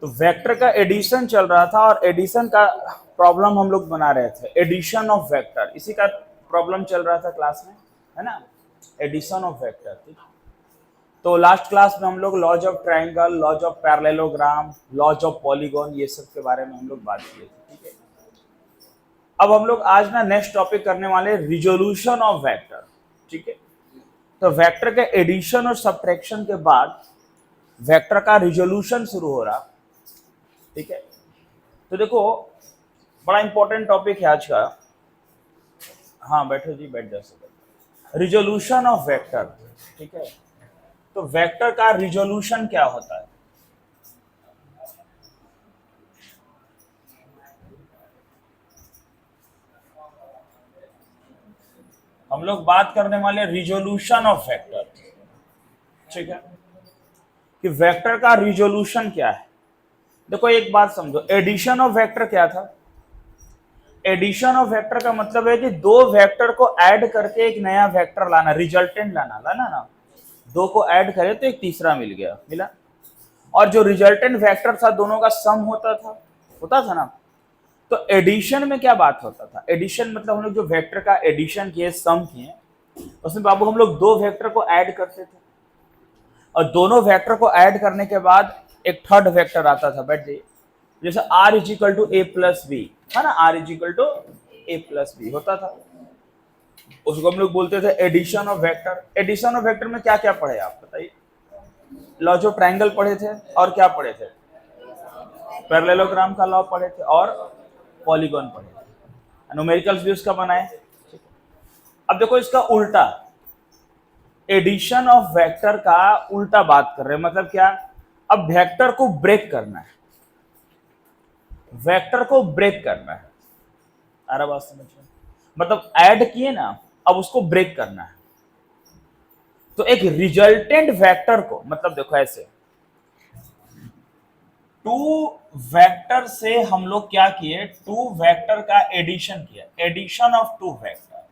तो वेक्टर का एडिशन चल रहा था और एडिशन का प्रॉब्लम हम लोग बना रहे थे, एडिशन ऑफ वेक्टर, इसी का प्रॉब्लम चल रहा था क्लास में, है ना, एडिशन ऑफ वेक्टर। ठीक, तो लास्ट क्लास में हम लोग laws of triangle, laws of parallelogram, laws of polygon, ये सब के बारे में हम लोग बात किए थे। ठीक है, अब हम लोग आज ना नेक्स्ट टॉपिक करने वाले रिजोल्यूशन ऑफ वेक्टर। ठीक है, तो वेक्टर के एडिशन और सब्ट्रैक्शन के बाद वेक्टर का रिजोल्यूशन शुरू हो रहा। ठीक है, तो देखो बड़ा इंपॉर्टेंट टॉपिक है आज का। हाँ बैठो जी, बैठ जा सकते। Resolution of vector. ठीक है, तो वेक्टर का रिजोल्यूशन क्या होता है? हम लोग बात करने वाले रिजोल्यूशन ऑफ वेक्टर। ठीक है, कि वेक्टर का रिजोल्यूशन क्या है। देखो एक बात समझो, एडिशन ऑफ वेक्टर क्या था? एडिशन ऑफ वेक्टर का मतलब है कि दो वेक्टर को ऐड करके एक नया वेक्टर लाना, रिजल्टेंट लाना ना, दो को ऐड करे तो एक तीसरा मिल गया, मिला। और जो रिजल्टेंट वेक्टर था दोनों का सम होता था ना। तो एडिशन में क्या बात होता था? एडिशन मतलब हम लोग जो वेक्टर का एडिशन किए, सम किए, उसमें बाबू हम लोग दो वेक्टर को ऐड करते थे और दोनों वेक्टर को ऐड करने के बाद एक थर्ड वेक्टर आता था। बैठ जाइए, जैसे r is equal to A plus B, है ना, r is equal to A plus B होता था, उसको हम लोग बोलते थे addition of vector. Addition of vector में क्या क्या पढ़े आप बताइए? लॉज ऑफ ट्रायंगल पढ़े थे और क्या पढ़े थे? पैरेललोग्राम का लॉ पढ़े थे और पॉलीगॉन पढ़े थे, न्यूमेरिकल्स भी उसका बनाए। अब देखो इसका उल्टा, एडिशन ऑफ वेक्टर का उल्टा बात कर रहे हैं, मतलब क्या? अब वेक्टर को ब्रेक करना है, वेक्टर को ब्रेक करना है। अरे बात समझ में, मतलब ऐड किए ना, अब उसको ब्रेक करना है। तो एक रिजल्टेंट वेक्टर को, मतलब देखो ऐसे टू वेक्टर से हम लोग क्या किए, टू वेक्टर का एडिशन किया, एडिशन ऑफ टू वेक्टर।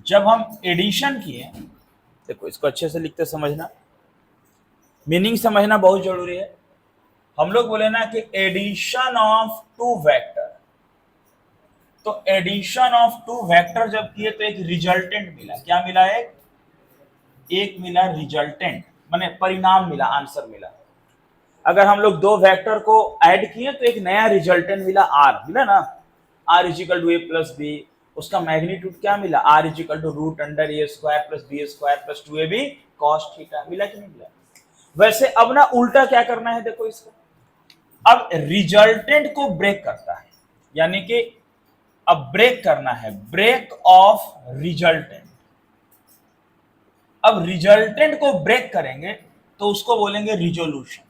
जब हम एडिशन किए, देखो इसको अच्छे से लिखते समझना, मीनिंग समझना बहुत जरूरी है। हम लोग बोले ना कि एडिशन ऑफ टू वेक्टर, तो एडिशन ऑफ टू वेक्टर जब किए तो एक रिजल्टेंट मिला। क्या मिला? एक मिला रिजल्टेंट, माने परिणाम मिला, आंसर मिला। अगर हम लोग दो वेक्टर को ऐड किए तो एक नया रिजल्टेंट मिला, आर मिला ना, R is equal to A plus B. उसका मैग्नीट्यूड क्या मिला? R is equal to root under A square plus B square plus 2ab cos theta. मिला कि नहीं मिला? वैसे अब ना उल्टा क्या करना है, देखो इसका, अब रिजल्टेंट को ब्रेक करता है, यानी कि अब ब्रेक करना है, ब्रेक ऑफ रिजल्टेंट। अब रिजल्टेंट को ब्रेक करेंगे तो उसको बोलेंगे रिजोल्यूशन,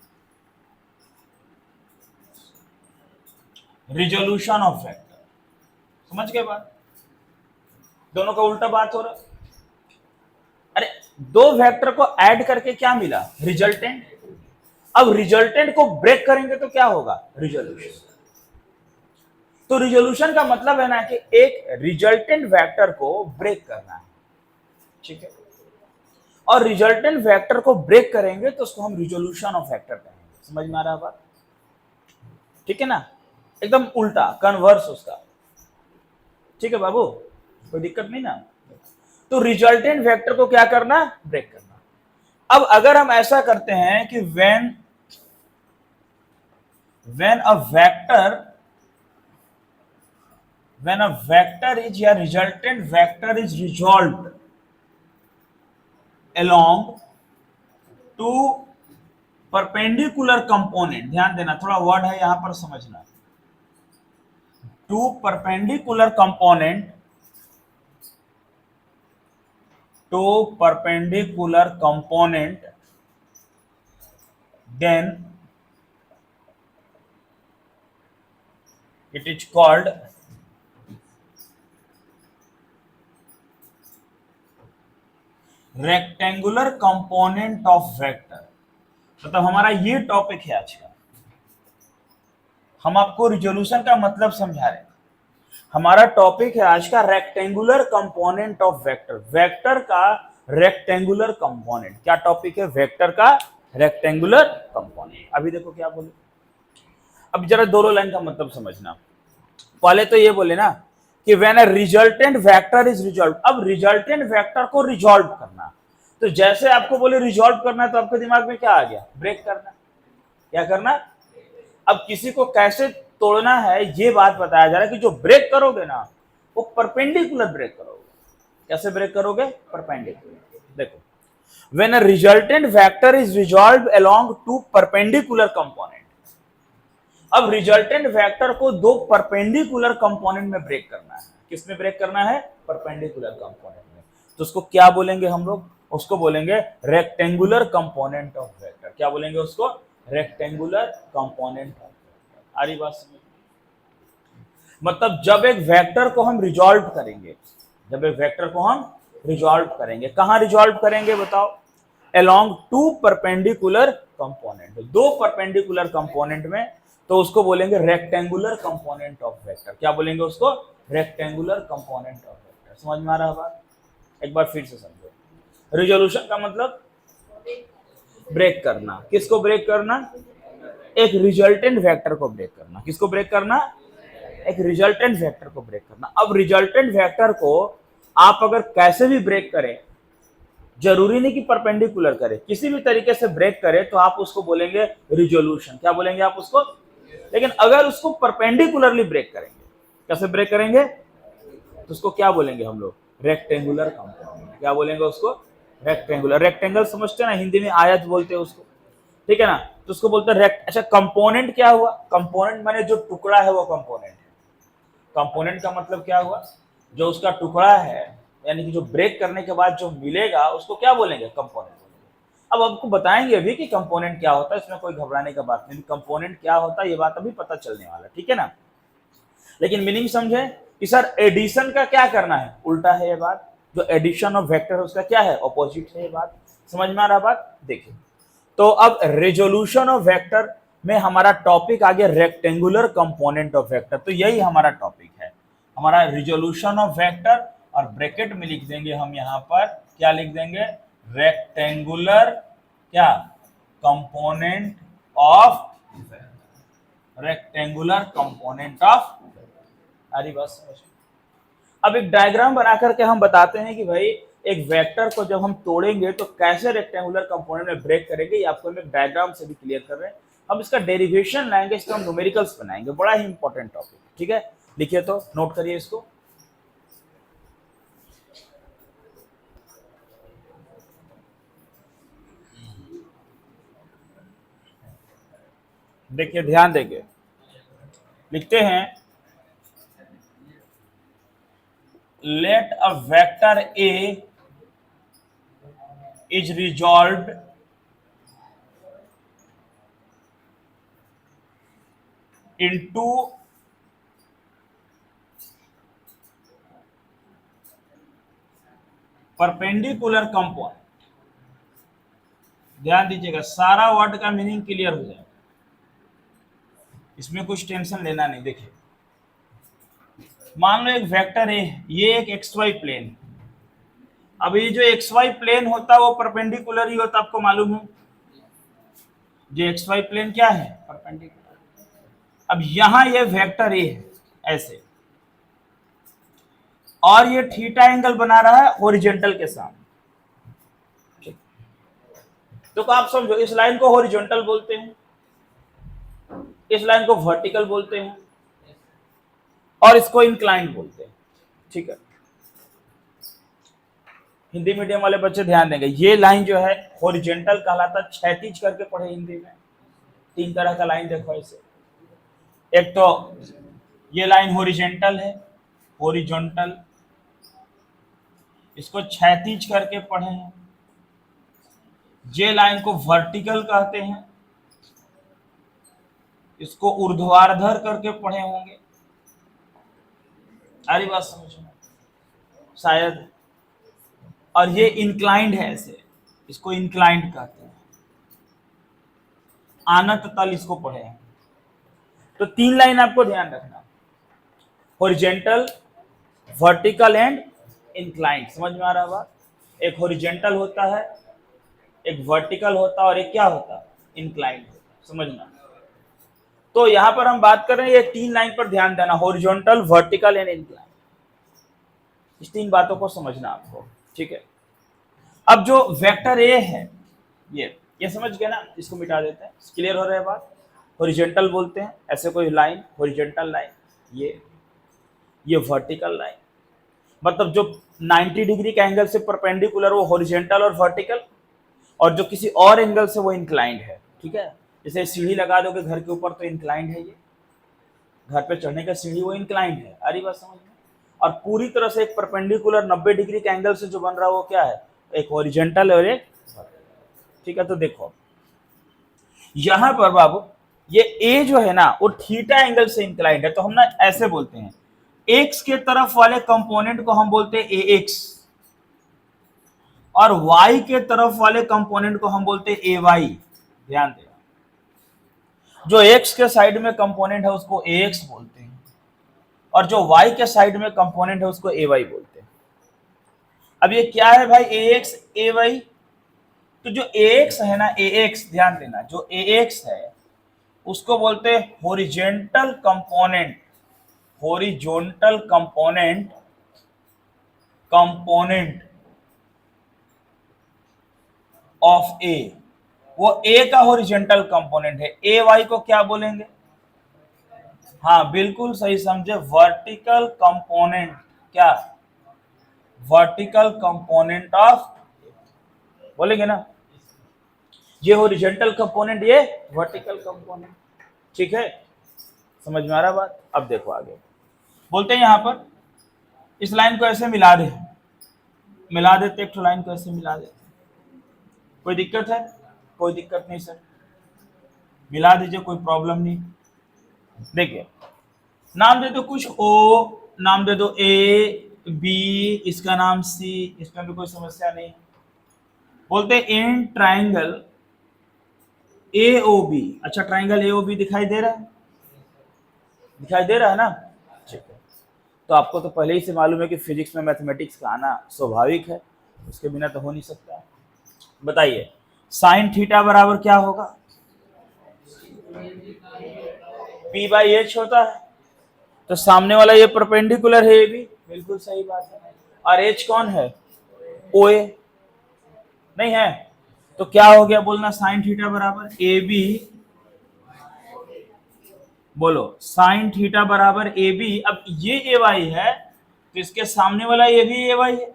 रिजोल्यूशन ऑफ वेक्टर। समझ गए बात? दोनों का उल्टा बात हो रहा। अरे दो वेक्टर को ऐड करके क्या मिला? रिजल्टेंट। अब रिजल्टेंट को ब्रेक करेंगे तो क्या होगा? रिजोल्यूशन। तो रिजोल्यूशन का मतलब है ना कि एक रिजल्टेंट वेक्टर को ब्रेक करना है। ठीक है, और रिजल्टेंट वेक्टर को ब्रेक करेंगे तो उसको हम रिजोल्यूशन ऑफ वेक्टर कहेंगे। समझ में आ रहा है बात? ठीक है ना, एकदम उल्टा, कन्वर्स उसका। ठीक है बाबू, कोई दिक्कत नहीं ना। तो रिजल्टेंट वेक्टर को क्या करना? ब्रेक करना। अब अगर हम ऐसा करते हैं कि व्हेन अ वेक्टर इज या resultant vector is resolved along two perpendicular component, ध्यान देना, थोड़ा वर्ड है यहां पर समझना, two perpendicular component, two perpendicular component, then it is called rectangular component of vector. मतलब हमारा ये टॉपिक है आज का, हम आपको रिजोल्यूशन का मतलब समझा रहे हैं। हमारा टॉपिक है आज का rectangular component of vector, vector का रेक्टेंगुलर कंपोनेंट। क्या टॉपिक है? वेक्टर का रेक्टेंगुलर कंपोनेंट। अभी देखो क्या बोले, अब जरा दोनों लाइन का मतलब समझना। पहले तो ये बोले ना कि when a resultant vector is resolve, अब रिजल्टेंट वेक्टर को रिजॉल्व करना, तो जैसे आपको बोले रिजॉल्व करना है तो आपके दिमाग में क्या आ गया? ब्रेक करना। क्या करना? अब किसी को कैसे तोड़ना है ये बात बताया जा रहा है कि जो ब्रेक करोगे ना वो परपेंडिकुलर ब्रेक करोगे। कैसे ब्रेक करोगे? परपेंडिकुलर। देखो, when a resultant vector is resolve along two perpendicular component, अब रिजल्टेंट वेक्टर को दो परपेंडिकुलर कंपोनेंट में ब्रेक करना है। किसमें ब्रेक करना है? परपेंडिकुलर कंपोनेंट में। तो उसको क्या बोलेंगे हम लोग? उसको बोलेंगे रेक्टेंगुलर कंपोनेंट ऑफ वेक्टर। क्या बोलेंगे उसको? Rectangular component of vector. आ रही बात समझ? मतलब जब एक वेक्टर को हम रिजॉल्व करेंगे, जब एक वेक्टर को हम रिजॉल्व करेंगे, कहां रिजॉल्व करेंगे बताओ? अलोंग टू परपेंडिकुलर कंपोनेंट, दो परपेंडिकुलर कंपोनेंट में, तो उसको बोलेंगे रेक्टेंगुलर कंपोनेंट ऑफ वेक्टर। क्या बोलेंगे उसको? Rectangular component of vector. समझ में आ रहा है बात? एक बार फिर से समझो। रिजोल्यूशन का मतलब ब्रेक करना। किसको ब्रेक करना? एक रिजल्टेंट वेक्टर को ब्रेक करना। किसको ब्रेक करना? एक रिजल्टेंट वेक्टर को ब्रेक करना। अब रिजल्टेंट वेक्टर को आप अगर कैसे भी ब्रेक करें, जरूरी नहीं कि परपेंडिकुलर करें, किसी भी तरीके से ब्रेक करें तो आप उसको बोलेंगे रिजोल्यूशन। क्या बोलेंगे आप उसको? लेकिन अगर उसको परपेंडिकुलरली ब्रेक करेंगे, कैसे ब्रेक करेंगे, तो उसको क्या बोलेंगे हम लोग? Rectangular component. क्या बोलेंगे उसको? रेक्टेंगुलर। रेक्टेंगल समझते हैं ना, हिंदी में आयत बोलते हैं उसको, ठीक है ना? तो उसको बोलते हैं रेक्ट। अच्छा, कंपोनेंट क्या हुआ? कंपोनेंट माने जो टुकड़ा है वो कंपोनेंट है। कंपोनेंट का मतलब क्या हुआ? जो उसका टुकड़ा है, यानी कि जो ब्रेक करने के बाद जो मिलेगा उसको क्या बोलेंगे? कंपोनेंट बोलेंगे। अब आपको बताएंगे अभी कि कंपोनेंट क्या होता है, इसमें कोई घबराने का बात नहीं। कंपोनेंट क्या होता है ये बात अभी पता चलने वाला है, ठीक है ना? लेकिन मीनिंग समझे कि सर एडिशन का क्या करना है? उल्टा है ये बात। जो एडिशन ऑफ वेक्टर है उसका क्या है? ऑपोजिट है ये बात। समझ में आ रहा बात? देखिए, तो अब रेजोल्यूशन ऑफ वेक्टर में हमारा टॉपिक आ गया रेक्टेंगुलर कंपोनेंट ऑफ वेक्टर। तो यही हमारा टॉपिक है, हमारा रिजोल्यूशन ऑफ वेक्टर। और ब्रैकेट में लिख देंगे हम यहां पर, क्या लिख देंगे? रेक्टेंगुलर क्या? Component of, rectangular component of. अरे बस समझ। अब एक डायग्राम बना करके हम बताते हैं कि भाई एक वेक्टर को जब हम तोड़ेंगे तो कैसे रेक्टेंगुलर कंपोनेंट में ब्रेक करेंगे, ये आपको हम एक डायग्राम से भी क्लियर कर रहे हैं। हम इसका डेरिवेशन लाएंगे, इसको हम न्यूमेरिकल्स बनाएंगे। बड़ा ही इंपॉर्टेंट टॉपिक, ठीक है? लिखिए, तो नोट करिए इसको। देखिए, ध्यान देंगे, लिखते हैं let a vector A is resolved into perpendicular component. ध्यान दीजिएगा, सारा वर्ड का मीनिंग क्लियर हो जाए, इसमें कुछ टेंशन लेना नहीं। देखिए, मान लो एक वेक्टर है, ये एक एक्स वाई प्लेन। अब ये जो एक्स वाई प्लेन होता है वो परपेंडिकुलर ही होता है, आपको मालूम है। जो एक्स वाई प्लेन क्या है? परपेंडिकुलर। अब यहां ये वेक्टर ए है ऐसे, और ये थीटा एंगल बना रहा है हॉरिजॉन्टल के साथ। तो आप समझो, इस लाइन को हॉरिजॉन्टल बोलते हैं, इस लाइन को वर्टिकल बोलते हैं, और इसको इंक्लाइंड बोलते हैं, ठीक है? हिंदी मीडियम वाले बच्चे ध्यान देंगे, ये लाइन जो है हॉरिजॉन्टल कहलाता है। क्षैतिज करके पढ़े हिंदी में। तीन तरह का लाइन देखो ऐसे, एक तो ये लाइन हॉरिजॉन्टल है, हॉरिजॉन्टल, इसको क्षैतिज करके पढ़े हैं। ये लाइन को वर्टिकल कहते हैं, इसको ऊर्ध्वाधर करके पढ़े होंगे। सारी बात समझ में शायद। और ये इंक्लाइंड है ऐसे, इसको इंक्लाइंड कहते हैं। आनत तल इसको पढ़े हैं। तो तीन लाइन आपको ध्यान रखना, हॉरिजॉन्टल, वर्टिकल एंड इंक्लाइंड। समझ में आ रहा बात? एक हॉरिजॉन्टल होता है, एक वर्टिकल होता है, और एक क्या होता है? इंक्लाइंड होता है। समझना, तो यहां पर हम बात कर रहे हैं ये 3 लाइन पर ध्यान देना, हॉरिजॉन्टल, वर्टिकल एंड इंक्लाइन। इस 3 बातों को समझना आपको, ठीक है। अब जो वेक्टर ए है ये समझ गए ना, इसको मिटा देते हैं, क्लियर हो रहा है बात। हॉरिजॉन्टल बोलते हैं ऐसे कोई लाइन, हॉरिजॉन्टल लाइन, ये वर्टिकल लाइन, मतलब जो 90 डिग्री के एंगल से परपेंडिकुलर वो हॉरिजॉन्टल और वर्टिकल, और जो किसी और एंगल से वो इंक्लाइंड है, ठीक है। जैसे सीढ़ी लगा दोगे घर के ऊपर तो इंक्लाइंड है, ये घर पे चढ़ने का सीढ़ी वो इंक्लाइंड है, आ रही बात समझ में। और पूरी तरह से एक परपेंडिकुलर 90 डिग्री के एंगल से जो बन रहा है वो क्या है, एक हॉरिजॉन्टल और एक, ठीक है। तो देखो यहां पर बाबू ये ए जो है ना वो थीटा एंगल से इंक्लाइंड है, तो हम ना ऐसे बोलते हैं, एक्स के तरफ वाले कंपोनेंट को हम बोलते हैं ए एक्स, और वाई के तरफ वाले कंपोनेंट को हम बोलते हैं ए वाई। ध्यान देना, जो एक्स के साइड में कंपोनेंट है उसको ए एक्स बोलते हैं, और जो वाई के साइड में कंपोनेंट है उसको ए वाई बोलते हैं। अब ये क्या है भाई, ए एक्स ए वाई, तो जो ए एक्स है ना, ए एक्स, ध्यान देना, जो ए एक्स है उसको बोलते हैं horizontal component, horizontal component of a, वो ए का हॉरिजॉन्टल कंपोनेंट है। ए वाई को क्या बोलेंगे, हाँ बिल्कुल सही समझे, वर्टिकल कंपोनेंट, क्या, वर्टिकल कंपोनेंट ऑफ, बोलेंगे ना, ये हॉरिजॉन्टल कंपोनेंट, ये वर्टिकल कंपोनेंट, ठीक है। समझ में आ रहा बात। अब देखो आगे बोलते हैं, यहां पर इस लाइन को ऐसे मिला देते, एक लाइन को ऐसे मिला देते, कोई दिक्कत है, कोई दिक्कत नहीं सर, मिला दीजिए, कोई प्रॉब्लम नहीं। देखिए नाम दे दो कुछ, ओ नाम दे दो, ए बी, इसका नाम सी, इसमें भी कोई समस्या नहीं। बोलते हैं इन ट्राइंगल ए ओ बी, अच्छा ट्राइंगल ए ओ बी दिखाई दे रहा है, दिखाई दे रहा है ना, ठीक है। तो आपको तो पहले ही से मालूम है कि फिजिक्स में मैथमेटिक्स का आना स्वाभाविक है, उसके बिना तो हो नहीं सकता। बताइए साइन थीटा बराबर क्या होगा, पी बाई एच होता है, तो सामने वाला ये परपेंडिकुलर है, ये भी बिल्कुल सही बात है, और एच कौन है, ओ ए, नहीं है, तो क्या हो गया बोलना, साइन थीटा बराबर ए बी, बोलो साइन थीटा बराबर ए बी। अब ये ए वाई है तो इसके सामने वाला ये भी ए वाई है,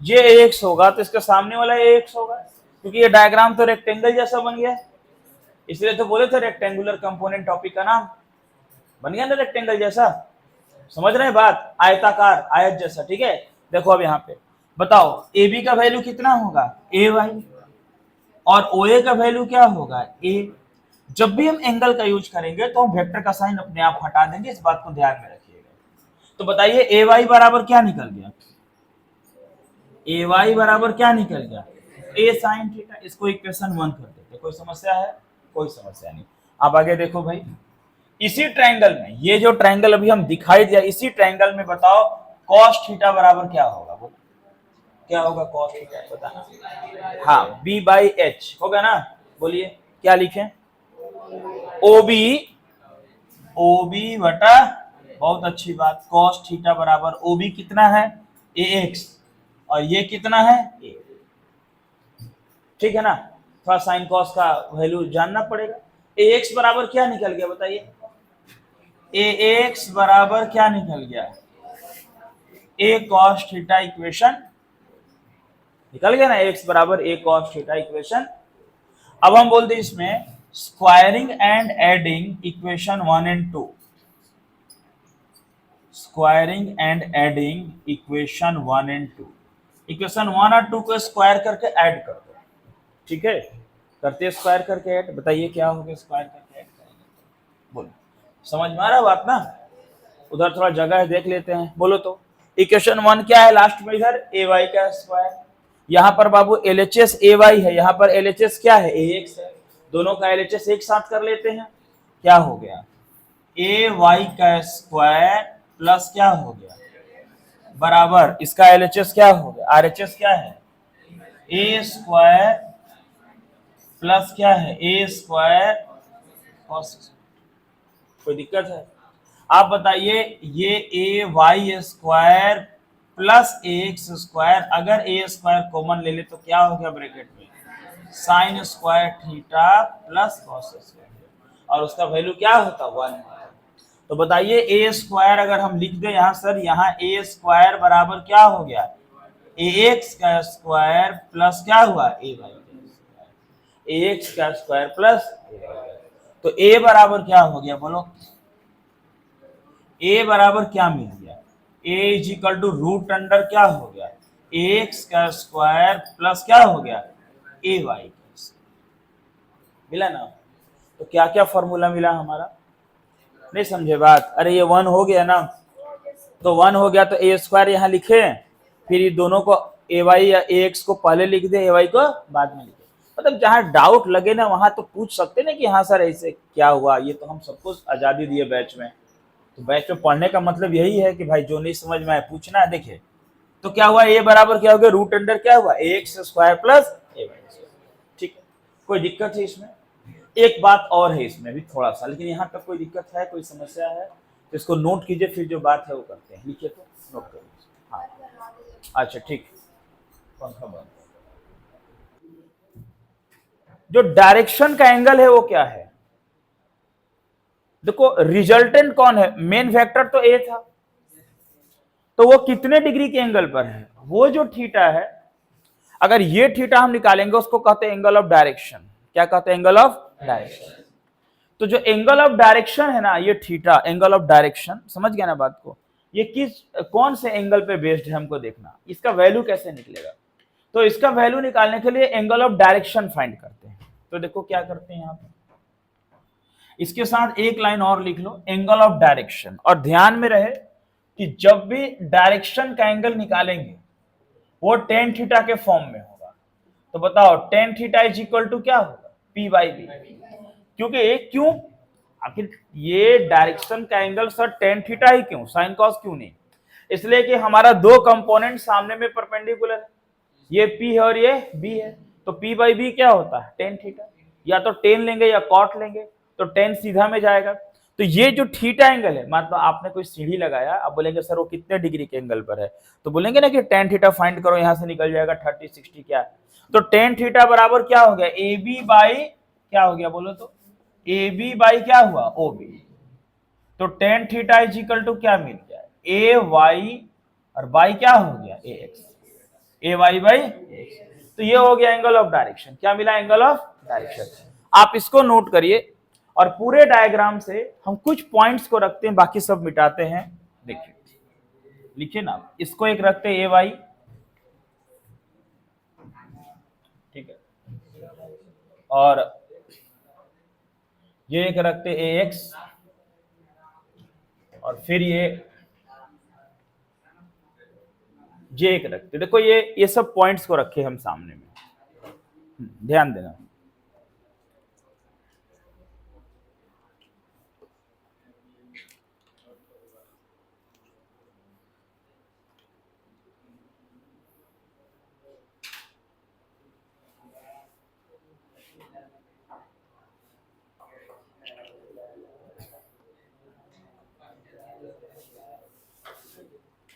ये ए एक्स होगा तो इसके सामने वाला ए एक्स होगा, क्योंकि ये डायग्राम तो रेक्टेंगल जैसा बन गया, इसलिए तो बोले थे रेक्टेंगुलर कंपोनेंट टॉपिक का नाम बन गया ना, रेक्टेंगल जैसा, समझ रहे हैं बात, आयताकार, आयत जैसा, ठीक है। देखो अब यहाँ पे बताओ ए बी का वैल्यू कितना होगा, ए वाई, और ओ ए का वैल्यू क्या होगा, ए। जब भी हम एंगल का यूज करेंगे तो हम वेक्टर का साइन अपने आप हटा देंगे, इस बात को ध्यान में रखिएगा। तो बताइए ए वाई बराबर क्या निकल गया, ए वाई बराबर क्या निकल गया, ए साइन थीटा। इसको इक्वेशन 1 कर देते, कोई समस्या है, कोई समस्या नहीं। अब आगे देखो भाई, इसी ट्रायंगल में, ये जो ट्रायंगल अभी हम दिखाई दिया, इसी ट्रायंगल में बताओ cos थीटा बराबर क्या होगा, बोलो क्या होगा cos थीटा, बताना। हाँ b बाई एच होगा ना, बोलिए क्या लिखें, ओबी बटा, बहुत अच्छी बात, cos थीटा बराबर ओबी कितना है, ए एक्स, और ये कितना है, ए, ठीक है ना। थोड़ा साइन कॉस का वैल्यू जानना पड़ेगा। ए एक्स बराबर क्या निकल गया बताइए, ए एक्स बराबर क्या निकल गया, ए कॉस थीटा इक्वेशन निकल गया ना, एक्स बराबर ए कॉस थीटा इक्वेशन। अब हम बोलते हैं इसमें squaring and adding equation 1 and 2, squaring and adding equation 1 and 2, equation 1 और 2 को स्क्वायर करके ऐड कर दो, ठीक है, करते स्क्वायर करके ऐड, बताइए क्या होगा स्क्वायर करके ऐड करेंगे, बोलो समझ में आ रहा बात ना। उधर थोड़ा जगह देख लेते हैं, बोलो तो इक्वेशन 1 क्या है, लास्ट में इधर ए वाई का स्क्वायर, यहाँ पर बाबू एलएचएस ए वाई है, यहाँ पर एलएचएस क्या है, ए एक्स है, दोनों का एलएचएस एक साथ कर लेते हैं, क्या हो गया, ए वाई का स्क्वायर प्लस क्या हो गया, बराबर इसका एलएचएस क्या हो गया, आरएचएस क्या है, ए स्क्वायर प्लस क्या है, ए स्क्वायर कॉस, कोई दिक्कत है? आप बताइए, ये ए वाई स्क्वायर प्लस ए एक्स स्क्वायर, अगर ए स्क्वायर कॉमन ले ले तो क्या हो गया ब्रैकेट में? Sine square theta plus cos square, और उसका वैल्यू क्या होता? 1। तो बताइए ए स्क्वायर अगर हम लिख दें यहाँ सर, यहाँ ए स्क्वायर बराबर क्या हो गया? ए एक्स का स्क्वायर प्लस क्या हुआ? ए वाई का स्क्वायर, ए एक्स का स्क्वायर प्लस, तो ए बराबर क्या हो गया बोलो? ए बराबर क्या मिल गया? A is equal to root under क्या हो गया? ए एक्स का स्क्वायर प्लस क्या हो गया? ए वाई का स्क्वायर मिला ना? तो क्या क्या फॉर्मूला मिला हमारा? नहीं समझे बात? अरे ये 1 हो गया ना, तो 1 हो गया तो ए स्क्वायर यहाँ लिखे, फिर ये दोनों को ए वाई या ए एक्स को पहले लिख दे, ए वाई को बाद में लिखे। मतलब जहाँ डाउट लगे ना वहां तो पूछ सकते ना कि हाँ सर ऐसे क्या हुआ। ये तो हम सबको आजादी दिए बैच में, तो बैच में पढ़ने का मतलब यही है कि भाई जो नहीं समझ में आए पूछना है। देखिए तो क्या हुआ, ए बराबर क्या हो गया? रूट अंडर क्या हुआ? ए एक्स स्क्वायर प्लस ए वाई स्क्वायर। ठीक है, कोई दिक्कत है इसमें? एक बात और है इसमें भी थोड़ा सा, लेकिन यहाँ तक कोई दिक्कत है, कोई समस्या है तो इसको नोट कीजिए, फिर जो बात है वो करते हैं। लिखिए तो नोट करिए। हाँ अच्छा ठीक, पंखा बंद। जो डायरेक्शन का एंगल है वो क्या है? देखो रिजल्टेंट कौन है? मेन वेक्टर तो ए था, तो वो कितने डिग्री के एंगल पर है? वो जो थीटा है, अगर ये थीटा हम निकालेंगे उसको कहते हैं एंगल ऑफ डायरेक्शन। क्या कहते हैं? Angle of direction. तो जो एंगल ऑफ डायरेक्शन है ना, ये थीटा एंगल ऑफ डायरेक्शन, समझ गया ना बात को? ये कौन से एंगल पे बेस्ड है हमको देखना, इसका वैल्यू कैसे निकलेगा। तो इसका वैल्यू निकालने के लिए एंगल ऑफ डायरेक्शन फाइंड करते हैं। तो देखो क्या करते हैं यहाँ पे, इसके साथ एक लाइन और लिख लो, एंगल ऑफ डायरेक्शन। और ध्यान में रहे कि जब भी डायरेक्शन का एंगल निकालेंगे वो टेन थीटा के फॉर्म में होगा। तो बताओ tan theta is equal to क्या होगा? P by B. क्योंकि क्यों आखिर ये डायरेक्शन का एंगल सर टेन थीटा ही क्यों, साइन कॉस क्यों नहीं? इसलिए कि हमारा दो कंपोनेंट सामने में परपेंडिकुलर है, ये P है और ये B है, तो P बाई बी क्या होता है? Tan theta. या तो टेन लेंगे या कॉट लेंगे, तो टेन सीधा में जाएगा। तो ये जो थीटा एंगल है, मतलब आपने कोई सीढ़ी लगाया, आप बोलेंगे सर वो कितने डिग्री के एंगल पर है, तो बोलेंगे ना कि टेन थीटा फाइंड करो, यहां से निकल जाएगा 30 60 क्या है। तो टेन थीटा बराबर क्या हो गया? ए बी बाई क्या हो गया बोलो तो? ए बी बाई क्या हुआ? O B. तो tan theta is equal to क्या मिल गया? ए वाई, और बाई क्या हो गया? A x. A y by x. तो ये हो गया एंगल ऑफ डायरेक्शन। क्या मिला? Angle of direction. आप इसको नोट करिए, और पूरे डायग्राम से हम कुछ पॉइंट्स को रखते हैं, बाकी सब मिटाते हैं। देखिए लिखिए ना, इसको एक रखते हैं ए वाई, ठीक है, और ये एक रखते ए एक्स, और फिर ये एक रखते। देखो ये सब पॉइंट्स को रखे हम सामने में, ध्यान देना।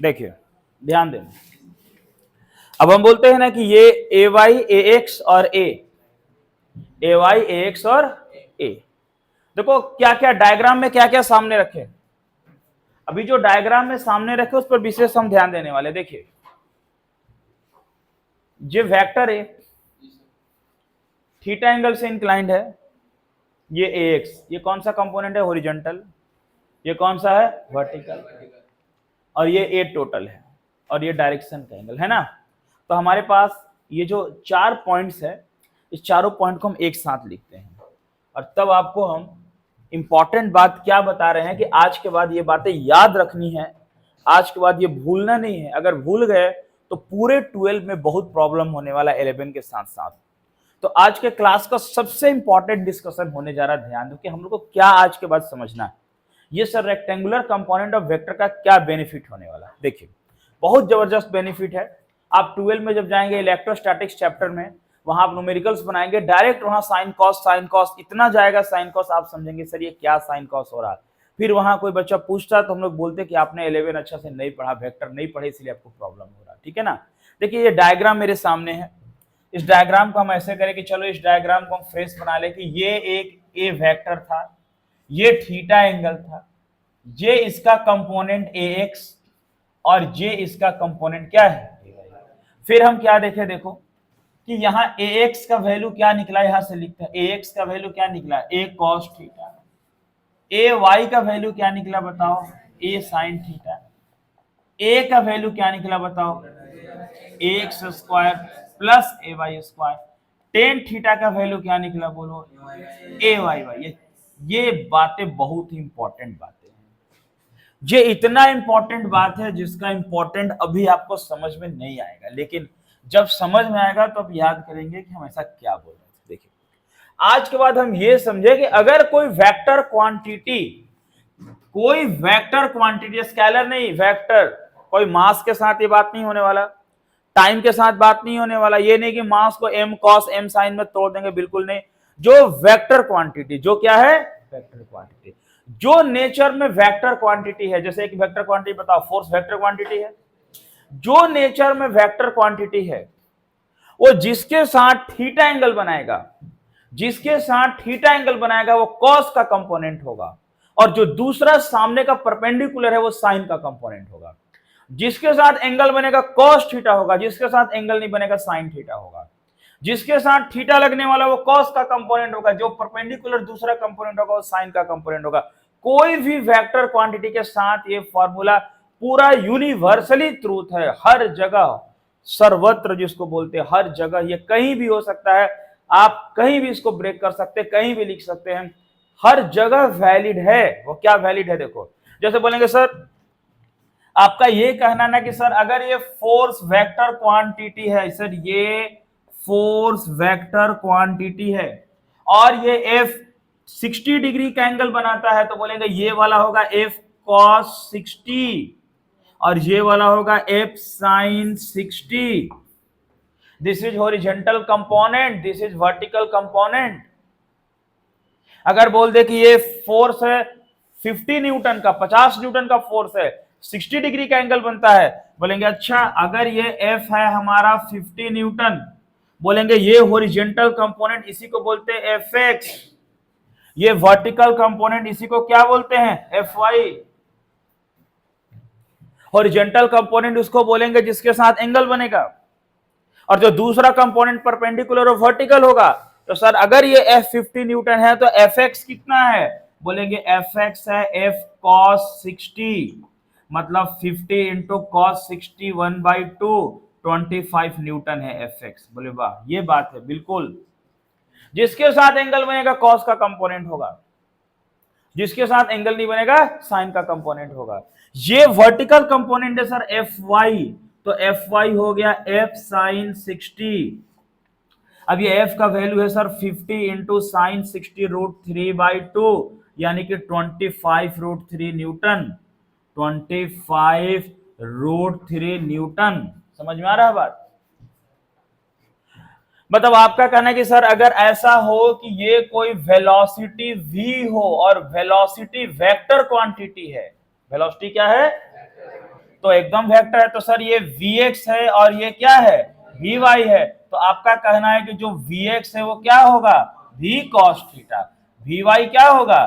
देखिए ध्यान देना, अब हम बोलते हैं ना कि ये ए वाई ए एक्स और ए वाई ए एक्स और ए। देखो क्या क्या डायग्राम में क्या क्या सामने रखे, अभी जो डायग्राम में सामने रखे उस पर विशेष हम ध्यान देने वाले। देखिए ये वेक्टर ए थीटा एंगल से इंक्लाइंड है, ये ए एक्स, ये कौन सा कंपोनेंट है? हॉरिजॉन्टल। ये कौन सा है? वर्टिकल। और ये ए टोटल है, और ये डायरेक्शन का एंगल है ना। तो हमारे पास ये जो 4 पॉइंट्स है, इस चारों पॉइंट को हम एक साथ लिखते हैं, और तब आपको हम इंपॉर्टेंट बात क्या बता रहे हैं कि आज के बाद ये बातें याद रखनी है, आज के बाद ये भूलना नहीं है। अगर भूल गए तो पूरे 12 में बहुत प्रॉब्लम होने वाला 11 के साथ साथ। तो आज के क्लास का सबसे इंपॉर्टेंट डिस्कशन होने जा रहा है, ध्यान दो कि हम लोग को क्या आज के बाद समझना है। ये sir rectangular component of vector का क्या बेनिफिट होने वाला है। देखिए बहुत जबरदस्त बेनिफिट है। आप 12 में जब जाएंगे इलेक्ट्रोस्टैटिक्स चैप्टर में, वहां आप न्यूमेरिकल्स बनाएंगे, डायरेक्ट वहां साइन कॉस इतना जाएगा, साइन कॉस आप समझेंगे सर ये क्या साइन कॉस हो रहा है। फिर वहां कोई बच्चा पूछता तो हम लोग बोलते कि आपने 11 अच्छा से नहीं पढ़ा, वेक्टर नहीं पढ़े इसलिए आपको प्रॉब्लम हो रहा, ठीक है ना। देखिए ये डायग्राम मेरे सामने है, इस डायग्राम को हम ऐसे करें कि चलो इस डायग्राम को हम फ्रेश बना ले कि ये एक ए वेक्टर था, ये थीटा एंगल था, जे इसका कंपोनेंट ax और जे इसका कंपोनेंट क्या है। फिर हम क्या देखे, देखो कि यहाँ ax का वैल्यू क्या निकला, यहां से लिखते हैं ax का वैल्यू क्या निकला, a cos थीटा। ay का वैल्यू क्या निकला बताओ, a sin थीटा। a का वैल्यू क्या निकला बताओ, ax square plus ay square. Tan theta का वैल्यू क्या निकला बोलो, ay। ये बातें बहुत ही इंपॉर्टेंट बातें हैं, ये इतना इंपॉर्टेंट बात है जिसका इंपॉर्टेंट अभी आपको समझ में नहीं आएगा, लेकिन जब समझ में आएगा तो आप याद करेंगे कि हम ऐसा क्या बोल रहे थे। देखिए आज के बाद हम ये समझे कि अगर कोई वेक्टर क्वांटिटी स्केलर नहीं, वेक्टर, कोई मास के साथ ये बात नहीं होने वाला, टाइम के साथ बात नहीं होने वाला, ये नहीं कि मास को m cos m sin में तोड़ देंगे, बिल्कुल नहीं। जो वेक्टर क्वांटिटी, जो क्या है वेक्टर क्वांटिटी, जो नेचर में वेक्टर क्वांटिटी है, जैसे एक वेक्टर क्वांटिटी बताओ, फोर्स वेक्टर क्वांटिटी है। जो नेचर में वेक्टर क्वांटिटी है वो जिसके साथ थीटा एंगल बनाएगा, जिसके साथ थीटा एंगल बनाएगा वो कॉस का कंपोनेंट होगा, और जो दूसरा सामने का परपेंडिकुलर है वो साइन का कंपोनेंट होगा। जिसके साथ एंगल बनेगा कॉस थीटा होगा, जिसके साथ एंगल नहीं बनेगा साइन थीटा होगा। जिसके साथ थीटा लगने वाला वो कॉस का कंपोनेंट होगा, जो परपेंडिकुलर दूसरा कंपोनेंट होगा वो साइन का कंपोनेंट होगा। कोई भी वेक्टर क्वांटिटी के साथ ये फॉर्मूला पूरा यूनिवर्सली ट्रूथ है, हर जगह, सर्वत्र जिसको बोलते हैं, हर जगह, ये कहीं भी हो सकता है, आप कहीं भी इसको ब्रेक कर सकते हैं, कहीं भी लिख सकते हैं, हर जगह वैलिड है। वो क्या वैलिड है, देखो जैसे बोलेंगे सर आपका ये कहना ना कि सर अगर ये फोर्स वेक्टर क्वांटिटी है, सर ये फोर्स वेक्टर क्वांटिटी है और ये F 60 डिग्री का एंगल बनाता है, तो बोलेंगे ये वाला होगा F cos 60 और ये वाला होगा F sin 60। This is horizontal component, this is vertical component. अगर बोल दे कि ये फोर्स है 50 न्यूटन का, 50 न्यूटन का फोर्स है, 60 डिग्री का एंगल बनता है, बोलेंगे अच्छा अगर ये F है हमारा 50 न्यूटन, बोलेंगे ये हॉरिजॉन्टल कंपोनेंट, इसी को बोलते हैं Fx। ये वर्टिकल कंपोनेंट, इसी को क्या बोलते हैं Fy। हॉरिजॉन्टल कंपोनेंट उसको बोलेंगे जिसके साथ एंगल बनेगा, और जो दूसरा कंपोनेंट परपेंडिकुलर और वर्टिकल होगा। तो सर अगर ये F 50 न्यूटन है तो Fx कितना है, बोलेंगे Fx है F cos 60, मतलब 50 इंटू cos 60 1/2, 25 न्यूटन है Fx। बोले वाह, ये बात है बिल्कुल। जिसके साथ एंगल बनेगा कॉस का कंपोनेंट होगा, जिसके साथ एंगल नहीं बनेगा साइन का कंपोनेंट होगा। ये वर्टिकल कंपोनेंट है सर Fy, तो Fy हो गया F sin 60। अब ये F का वैल्यू है सर 50 इंटू साइन 60 √3/2, यानी कि 25 √3 न्यूटन, 25 √3 न्यूटन। समझ में आ रहा है बात। मतलब आपका कहना है कि सर अगर ऐसा हो कि ये कोई वेलोसिटी v हो और वेलोसिटी वेक्टर क्वांटिटी है, वेलोसिटी क्या है तो एकदम वेक्टर है, तो सर ये vx है और ये क्या है vy है, तो आपका कहना है कि जो vx है वो क्या होगा v cos थीटा, vy क्या होगा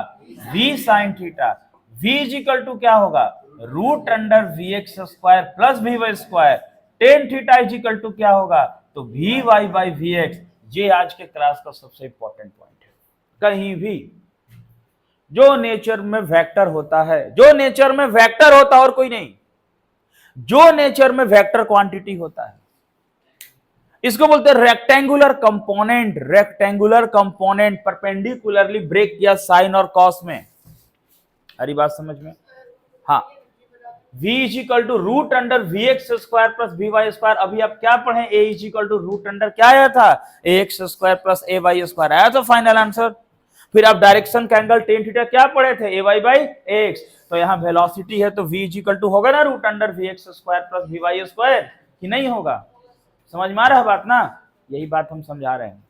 v sin theta, v equal to क्या होगा √vx square plus vy square, tan theta equal to क्या होगा तो vy/vx। ये आज के क्लास का सबसे इंपॉर्टेंट पॉइंट है। कहीं भी जो नेचर में वेक्टर होता है, जो नेचर में वेक्टर होता है और कोई नहीं, जो नेचर में वेक्टर क्वांटिटी होता है, इसको बोलते हैं rectangular component. Rectangular component perpendicularly break किया साइन और कॉस में। हरी बात समझ में। हाँ, v equal to √vx square plus vy square. अभी आप क्या पढ़े, a इक्वल टू √, क्या आया था ax square plus ay square आया था फाइनल आंसर। फिर आप डायरेक्शन का एंगल टेन थीटा क्या पढ़े थे ay/x, तो यहाँ वेलोसिटी है तो v इक्वल टू होगा ना √vx square plus vy square, कि नहीं होगा। समझ में आ रहा है बात ना, यही बात हम समझा रहे हैं।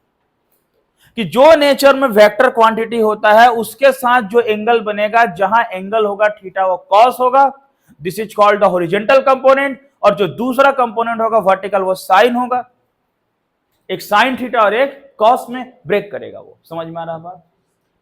कि जो नेचर में वेक्टर क्वांटिटी होता है उसके साथ जो एंगल बनेगा, जहां एंगल होगा थीटा वो कॉस होगा, this is called the horizontal component, और जो दूसरा कंपोनेंट होगा वर्टिकल वो साइन होगा। एक साइन थीटा और एक कॉस में ब्रेक करेगा वो। समझ में आ रहा बात?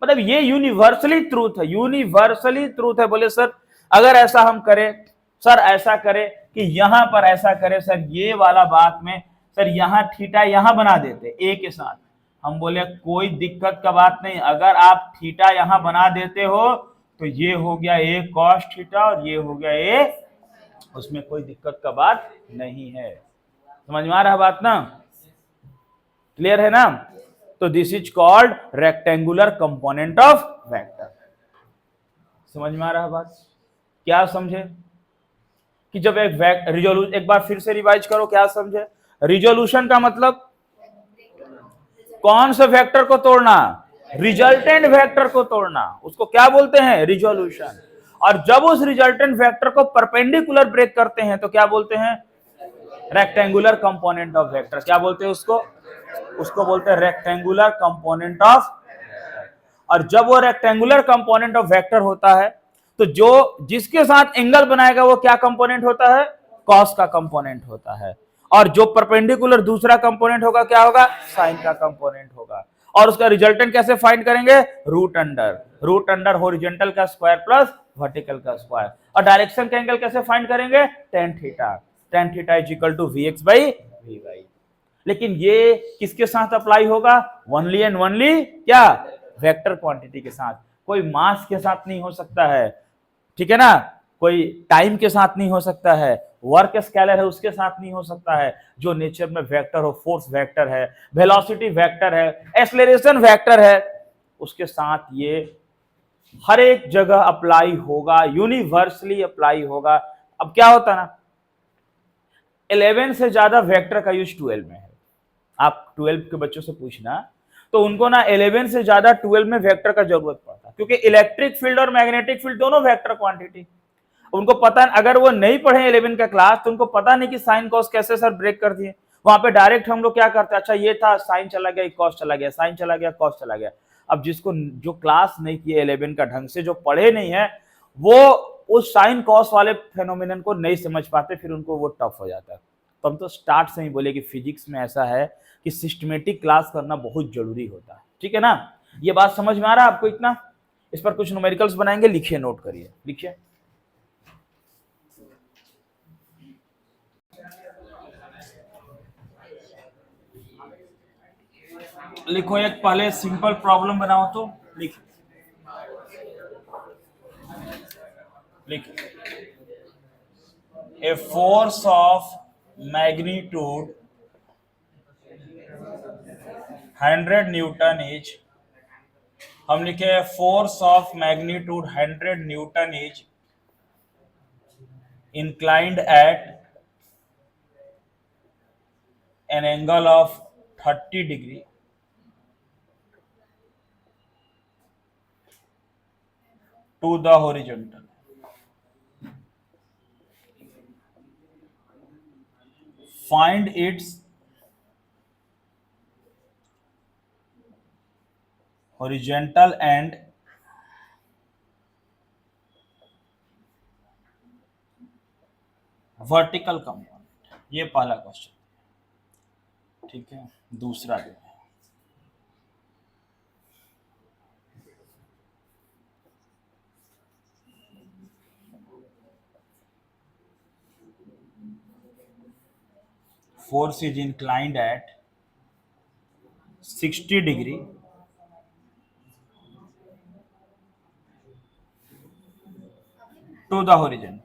मतलब ये यूनिवर्सली ट्रूथ है, यूनिवर्सली ट्रूथ है। बोले सर अगर ऐसा हम करें, सर ऐसा करें कि यहां पर ऐसा करें, सर ये वाला बात में सर यहां थीटा यहां बना देते ए के साथ, हम बोले कोई दिक्कत का बात नहीं। अगर आप थीटा यहां बना देते हो तो ये हो गया ए कॉस थीटा और ये हो गया ए, उसमें कोई दिक्कत का बात नहीं है। समझ में आ रहा बात ना? क्लियर है ना? तो this is called rectangular component of vector. समझ में आ रहा बात? क्या समझे कि जब एक रिजोल्यूशन, एक बार फिर से रिवाइज करो, क्या समझे? रिजोल्यूशन का मतलब कौन से वेक्टर को तोड़ना? रिजल्टेंट वेक्टर को तोड़ना, उसको क्या बोलते हैं? रिजोल्यूशन। और जब उस रिजल्टेंट वेक्टर को परपेंडिकुलर ब्रेक करते हैं तो क्या बोलते हैं? Rectangular component of vector. क्या बोलते हैं उसको? उसको बोलते हैं रेक्टेंगुलर कंपोनेंट ऑफ। और जब वो रेक्टेंगुलर कंपोनेंट ऑफ वेक्टर होता है तो जो जिसके साथ एंगल बनाएगा वो क्या कंपोनेंट होता है? कॉस का कंपोनेंट होता है। और जो परपेंडिकुलर दूसरा कंपोनेंट होगा क्या होगा? साइन का कंपोनेंट होगा। और उसका रिजल्टेंट कैसे फाइंड करेंगे? रूट अंडर हॉरिजॉन्टल का स्क्वायर प्लस वर्टिकल का स्क्वायर। और डायरेक्शन का एंगल कैसे फाइंड करेंगे? tan theta is equal to vx by vy। लेकिन ये किसके साथ अप्लाई होगा? ओनली एंड ओनली क्या? वेक्टर क्वांटिटी के साथ। कोई मास के साथ नहीं हो सकता है, ठीक है ना? कोई टाइम के साथ नहीं हो सकता है, वर्क स्केलर है उसके साथ नहीं हो सकता है। जो नेचर में वेक्टर हो, फोर्स वेक्टर है, वेलोसिटी वेक्टर है, एक्सेलरेशन वेक्टर है, उसके साथ ये हर एक जगह अप्लाई होगा, यूनिवर्सली अप्लाई होगा। अब क्या होता है ना, 11 से ज्यादा वेक्टर का यूज 12 में है। आप 12 के बच्चों से पूछना तो उनको ना 11 से ज्यादा 12 में वेक्टर का जरूरत पड़ता है, क्योंकि इलेक्ट्रिक फील्ड और मैग्नेटिक फील्ड दोनों वेक्टर क्वांटिटी। उनको पता, अगर वो नहीं पढ़े 11 का क्लास तो उनको पता नहीं कि साइन कॉस कैसे सर ब्रेक कर दिए। वहां पे डायरेक्ट हम लोग क्या करते हैं, अच्छा ये था साइन चला गया, कॉस चला गया, साइन चला गया, कॉस चला गया। अब जिसको जो क्लास नहीं किए 11 का ढंग से, जो पढ़े नहीं है, वो उस साइन कॉस वाले फेनोमेनन को नहीं समझ पाते, फिर उनको वो टफ हो जाता है। तो हम तो स्टार्ट से ही बोले कि फिजिक्स में ऐसा है कि सिस्टमेटिक क्लास करना बहुत जरूरी होता है, ठीक है ना? ये बात समझ में आ रहा है आपको इतना? इस पर कुछ न्यूमेरिकल्स बनाएंगे, लिखिए, नोट करिए, लिखिए। लिखो, एक पहले सिंपल प्रॉब्लम बनाओ तो लिखो, लिखो। A force of magnitude 100 Newton is, हम लिखे force of magnitude 100 Newton is inclined at an angle of 30 degree to the horizontal. Find its horizontal and vertical component. ये पहला क्वेश्चन, ठीक है। दूसरा जो है, force is inclined at 60 degree to the horizontal.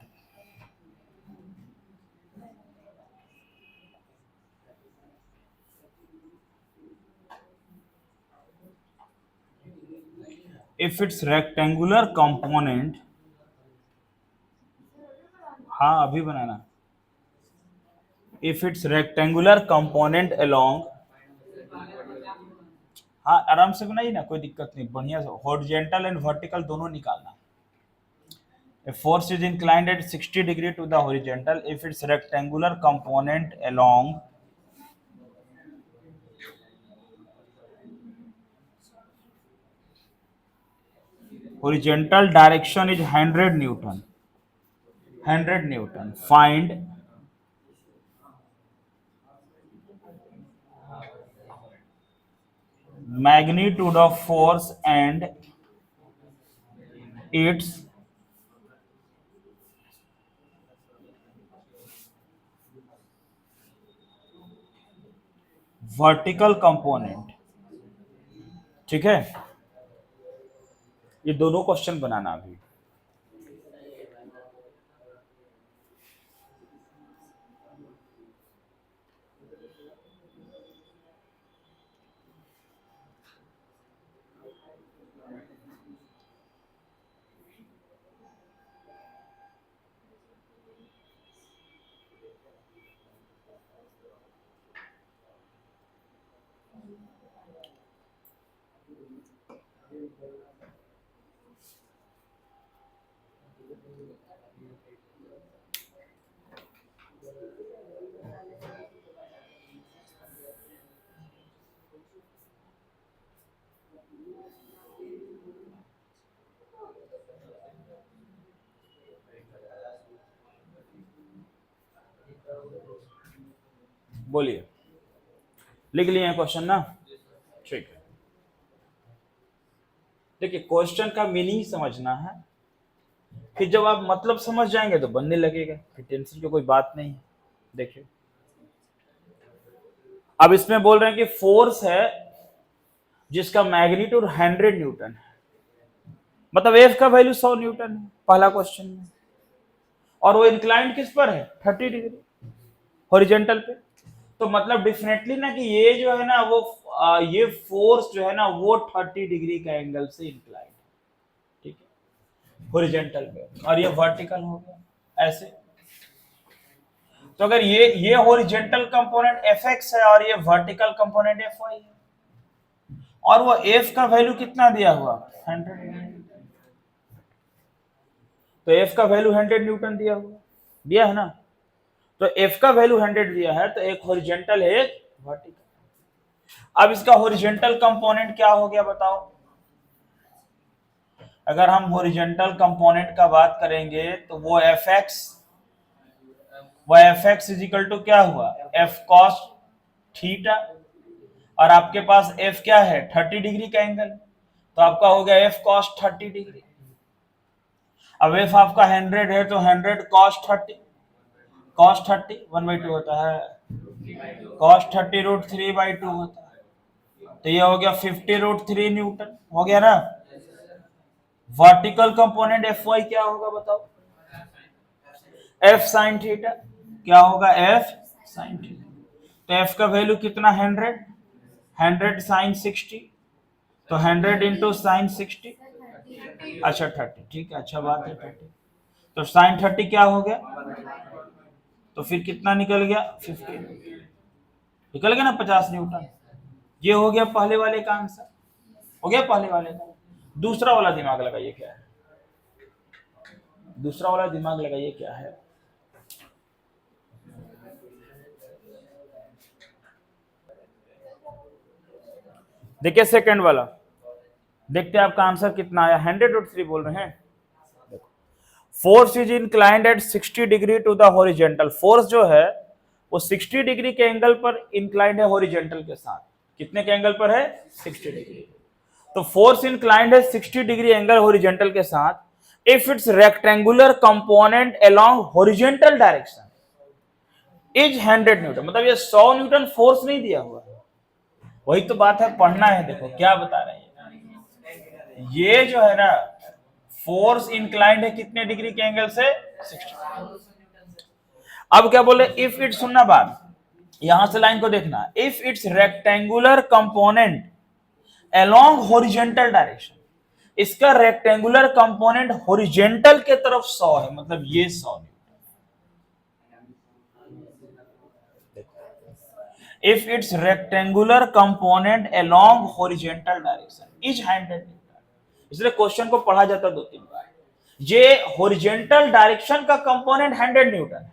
if its rectangular component, हाँ अभी बनाना, if its rectangular component along, हाँ आराम से बनाइए ना, कोई दिक्कत नहीं, बढ़िया से हॉरिजॉन्टल एंड वर्टिकल दोनों निकालना। A force is inclined at 60 degree to the horizontal if its rectangular component along horizontal direction is 100 Newton. 100 Newton. Find magnitude of force and its vertical component. ठीक है, ये दोनों क्वेश्चन बनाना अभी। बोलिए, लिख लिए क्वेश्चन ना? ठीक है, देखिए क्वेश्चन का मीनिंग समझना है, फिर जब आप मतलब समझ जाएंगे तो बनने लगेगा, फिर टेंशन की कोई बात नहीं है। देखिए अब इसमें बोल रहे हैं कि फोर्स है जिसका मैग्नीट्यूड 100 न्यूटन है, मतलब एफ का वैल्यू 100 न्यूटन है पहला क्वेश्चन में, और वो इंक्लाइंड किस पर है? 30 डिग्री हॉरिजॉन्टल पे। तो मतलब डेफिनेटली ना कि ये जो है ना वो ये फोर्स जो है ना वो 30 डिग्री का एंगल से इंक्लाइंड है, ठीक है, हॉरिजॉन्टल पे, और ये वर्टिकल हो गया ऐसे। तो अगर ये हॉरिजॉन्टल कंपोनेंट fx है और ये वर्टिकल कंपोनेंट fy है, और वो f का वैल्यू कितना दिया हुआ? 100। तो f का वैल्यू 100 न्यूटन दिया है ना, तो f का वैल्यू 100 दिया है, तो एक हॉरिजॉन्टल है एक वर्टिकल। अब इसका हॉरिजॉन्टल कंपोनेंट क्या हो गया बताओ? अगर हम हॉरिजॉन्टल कंपोनेंट का बात करेंगे तो वो fx इज इक्वल टू क्या हुआ? f cos थीटा, और आपके पास f क्या है? 30 डिग्री का एंगल, तो आपका हो गया f cos 30 डिग्री। अब f आपका 100 है तो 100 cos 30 1/2 होता है, cos 30 √3/2 होता है, तो ये हो गया 50 √3 न्यूटन हो गया ना। वर्टिकल कंपोनेंट fy क्या होगा बताओ? f sin थीटा, क्या होगा? f sin theta. तो f का वैल्यू कितना? 100 sin 60, तो 100 इंटू साइन 60, अच्छा 30, ठीक है, अच्छा बात है 30। तो साइन 30 क्या हो गया? तो फिर कितना निकल गया? 50 निकल गया ना, 50 न्यूटन। ये हो गया पहले वाले का आंसर, हो गया पहले वाले का। दूसरा वाला दिमाग लगाइए क्या है, दूसरा वाला दिमाग लगाइए क्या है। देखिए सेकंड वाला, देखते हैं आपका आंसर कितना आया। 100 बोल रहे हैं। Force is inclined at 60 degree to the horizontal. Force जो है वो 60 डिग्री के एंगल पर इंक्लाइंड है हॉरिजॉन्टल के साथ। कितने के एंगल पर है? 60 डिग्री। तो फोर्स इंक्लाइंड है 60 डिग्री एंगल हॉरिजॉन्टल के साथ if it's rectangular component along horizontal direction is 100 Newton. मतलब ये 100 न्यूटन फोर्स नहीं दिया हुआ है, वही तो बात है, पढ़ना है। देखो क्या बता रहे हैं, ये जो है ना फोर्स इंक्लाइंड है कितने डिग्री के एंगल से? 60। अब क्या बोले? इफ इट, सुनना बात, यहां से लाइन को देखना, if it's rectangular component along horizontal direction, इसका रेक्टेंगुलर कंपोनेंट हॉरिजॉन्टल के तरफ 100 है, मतलब ये 100 Newton. If it's rectangular component along horizontal direction is 100 Newton. इसलिए क्वेश्चन को पढ़ा जाता 2-3 बार। ये हॉरिजॉन्टल डायरेक्शन का कंपोनेंट 100 न्यूटन है,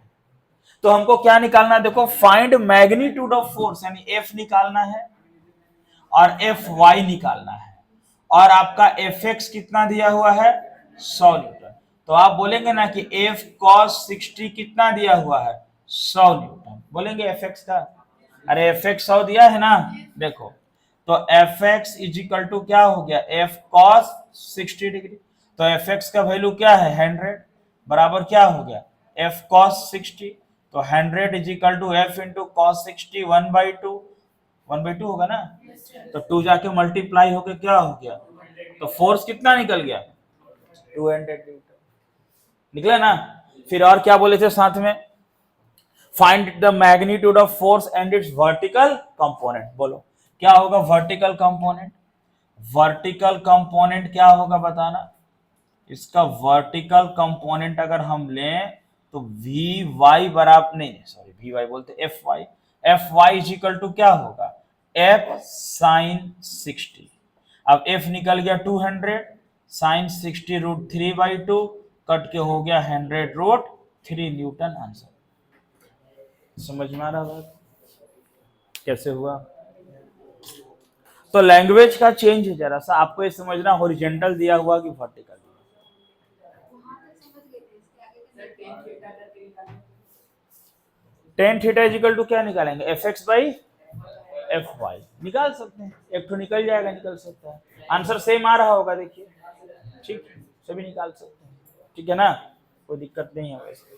तो हमको क्या निकालना है? देखो, फाइंड मैग्नीट्यूड ऑफ फोर्स, यानी एफ निकालना है और एफ वाई निकालना है। और आपका एफ एक्स कितना दिया हुआ है 100 न्यूटन। तो आप बोलेंगे ना कि एफ कॉस 60 कितना दिया हुआ है 100 न्यूटन, बोलेंगे एफ एक्स का। अरे एफ एक्स 100 दिया है ना, देखो तो F X is equal to क्या हो गया एफ कॉस 60 डिग्री। तो एफ एक्स का वैल्यू क्या है 100 बराबर क्या हो गया एफ कॉस 60। तो 100 is equal to F into cos 60 1/2 होगा ना। तो 2 जाके मल्टीप्लाई होके क्या हो गया, तो फोर्स कितना निकल गया 200 न्यूटन निकला ना। फिर और क्या बोले थे साथ में, find the magnitude of force and it's vertical component. बोलो क्या होगा वर्टिकल कंपोनेंट, वर्टिकल कंपोनेंट क्या होगा बताना। इसका वर्टिकल कंपोनेंट अगर हम लें तो वी वाई बराबर नहीं सॉरी वी वाई बोलते F Y is equal to क्या होगा एफ साइन 60। अब एफ निकल गया 200 साइन 60 रूट 3/2 कट के हो गया 100 रूट 3 न्यूटन आंसर। समझ में आ रहा बात कैसे हुआ। तो लैंग्वेज का चेंज है जरा सा, आपको ये समझना हॉरिजॉन्टल दिया हुआ कि vertical. Tan theta is equal to क्या निकालेंगे F X by F Y निकाल सकते हैं, एक तो निकल जाएगा निकल सकता है, आंसर सेम आ रहा होगा देखिए, ठीक सभी निकाल सकते हैं, ठीक है ना, कोई दिक्कत नहीं है वैसे।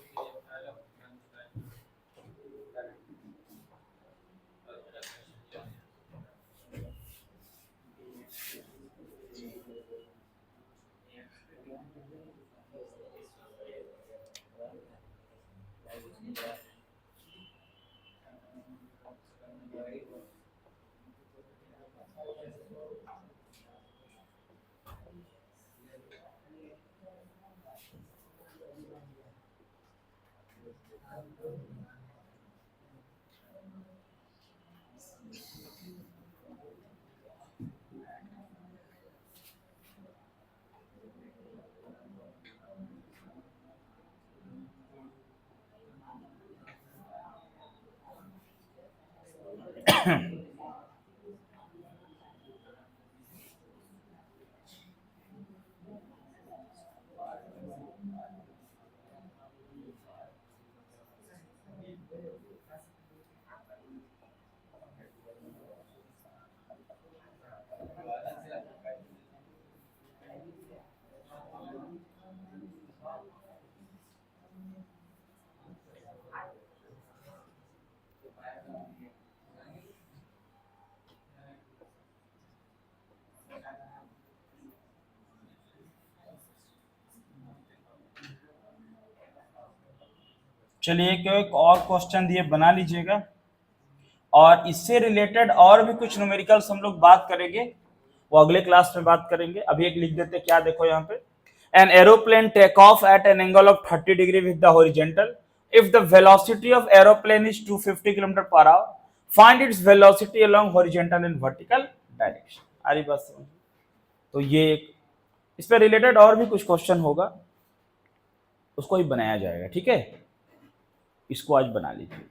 चलिए एक और क्वेश्चन दिए बना लीजिएगा, और इससे रिलेटेड और भी कुछ न्यूमेरिकल्स हम लोग बात करेंगे, वो अगले क्लास में बात करेंगे। अभी एक लिख देते क्या, देखो यहाँ पे an aeroplane take off at an angle of 30 degree with the horizontal if the velocity of aeroplane is 250 kilometre per hour find its velocity along horizontal and vertical direction. आ रही बात समझ। तो ये एक इस पे रिलेटेड और भी कुछ क्वेश्चन होगा, उसको ही बनाया जाएगा, ठीक है, इसको आज बना लीजिए।